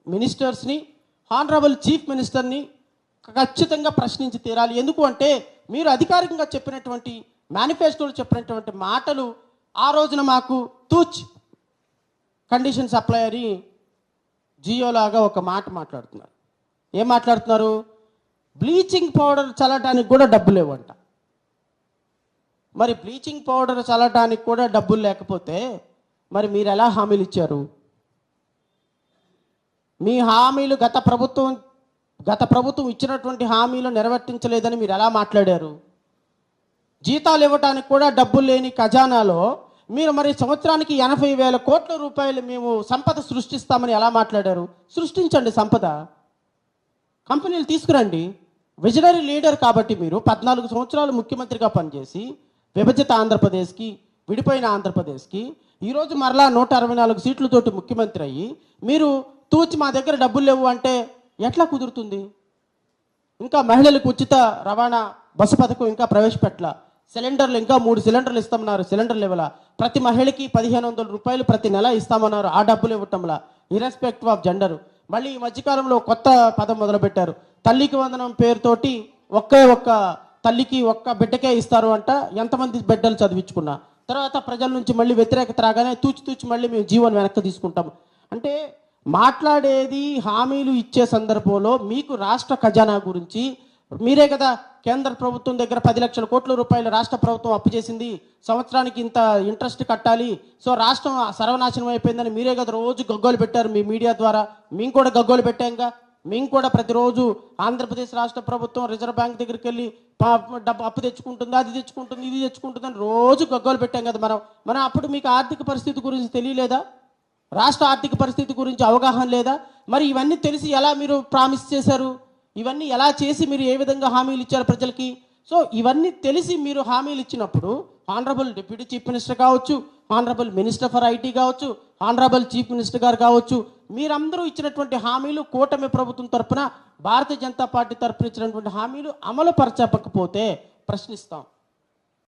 మినిస్టర్స్ని, honourable chief మినిస్టర్ని ఖచ్చితంగా ప్రశ్నించి తీరాలి. ఎందుకు అంటే మీరు అధికారికంగా చెప్పినటువంటి మేనిఫెస్టోలో చెప్పినటువంటి మాటలు ఆ రోజున మాకు తూచ్ కండిషన్ సప్లై అని జియోలాగా ఒక మాట మాట్లాడుతున్నారు. ఏం మాట్లాడుతున్నారు? బ్లీచింగ్ పౌడర్ చల్లటానికి కూడా డబ్బులు లేవంట. మరి బ్లీచింగ్ పౌడర్ చల్లటానికి కూడా డబ్బులు లేకపోతే మరి మీరు ఎలా హామీలు ఇచ్చారు? మీ హామీలు గత ప్రభుత్వం ఇచ్చినటువంటి హామీలు నెరవేర్తించలేదని మీరు ఎలా మాట్లాడారు? జీతాలు ఇవ్వడానికి కూడా డబ్బులు లేని ఖజానాలో మీరు మరి సంవత్సరానికి 80,000 కోట్ల రూపాయలు మేము సంపద సృష్టిస్తామని ఎలా మాట్లాడారు? సృష్టించండి సంపద, కంపెనీలు తీసుకురండి. విజనరీ లీడర్ కాబట్టి మీరు 14 సంవత్సరాలు ముఖ్యమంత్రిగా పనిచేసి విభజిత ఆంధ్రప్రదేశ్కి, విడిపోయిన ఆంధ్రప్రదేశ్కి ఈరోజు మరలా 164 సీట్లతోటి ముఖ్యమంత్రి అయ్యి మీరు తూచి మా దగ్గర డబ్బులు లేవు అంటే ఎట్లా కుదురుతుంది? ఇంకా మహిళలకు ఉచిత రవాణా బస్సు పథకం ఇంకా ప్రవేశపెట్ల. సిలిండర్లు ఇంకా 3 సిలిండర్లు ఇస్తామన్నారు, సిలిండర్ లెవెల. ప్రతి మహిళకి 1,500 రూపాయలు ప్రతి నెల ఇస్తామన్నారు, ఆ డబ్బులు ఇవ్వటంలా, ఇర్రెస్పెక్టివ్ ఆఫ్ జెండర్. మళ్ళీ ఈ మధ్యకాలంలో కొత్త పదం మొదలుపెట్టారు, తల్లికి వందనం పేరుతోటి ఒక్క తల్లికి ఒక్క బిడ్డకే ఇస్తారు అంట. ఎంతమంది బిడ్డలు చదివించుకున్నా తర్వాత ప్రజల నుంచి మళ్ళీ వ్యతిరేకత రాగానే తూచి మళ్ళీ మేము జీవోని వెనక్కి తీసుకుంటాం అంటే మాట్లాడేది హామీలు ఇచ్చే సందర్భంలో మీకు రాష్ట్ర ఖజానా గురించి మీరే కదా కేంద్ర ప్రభుత్వం దగ్గర 10 లక్షల కోట్ల రూపాయలు రాష్ట్ర ప్రభుత్వం అప్పు చేసింది, సంవత్సరానికి ఇంత ఇంట్రెస్ట్ కట్టాలి, సో రాష్ట్రం సర్వనాశనం అయిపోయిందని మీరే కదా రోజు గగ్గోలు పెట్టారు మీ మీడియా ద్వారా. మేము కూడా గగ్గోలు పెట్టాంగా. మేము కూడా ప్రతిరోజు ఆంధ్రప్రదేశ్ రాష్ట్ర ప్రభుత్వం రిజర్వ్ బ్యాంక్ దగ్గరికి వెళ్ళి డబ్బు అప్పు తెచ్చుకుంటుంది, అది తెచ్చుకుంటుంది, ఇది తెచ్చుకుంటుంది అని రోజు గగ్గోలు పెట్టాం కదా మనం. అప్పుడు మీకు ఆర్థిక పరిస్థితి గురించి తెలియలేదా? రాష్ట్ర ఆర్థిక పరిస్థితి గురించి అవగాహన లేదా? మరి ఇవన్నీ తెలిసి ఎలా మీరు ప్రామిస్ చేశారు? ఇవన్నీ ఎలా చేసి మీరు ఏ విధంగా హామీలు ఇచ్చారు ప్రజలకి? సో ఇవన్నీ తెలిసి మీరు హామీలు ఇచ్చినప్పుడు హానరబుల్ డిప్యూటీ చీఫ్ మినిస్టర్ కావచ్చు, హానరబుల్ మినిస్టర్ ఫర్ ఐటీ కావచ్చు, హానరబుల్ చీఫ్ మినిస్టర్ గారు కావచ్చు, మీరందరూ ఇచ్చినటువంటి హామీలు కూటమి ప్రభుత్వం తరఫున భారతీయ జనతా పార్టీ తరఫున ఇచ్చినటువంటి హామీలు అమలు పరచకపోతే ప్రశ్నిస్తాం.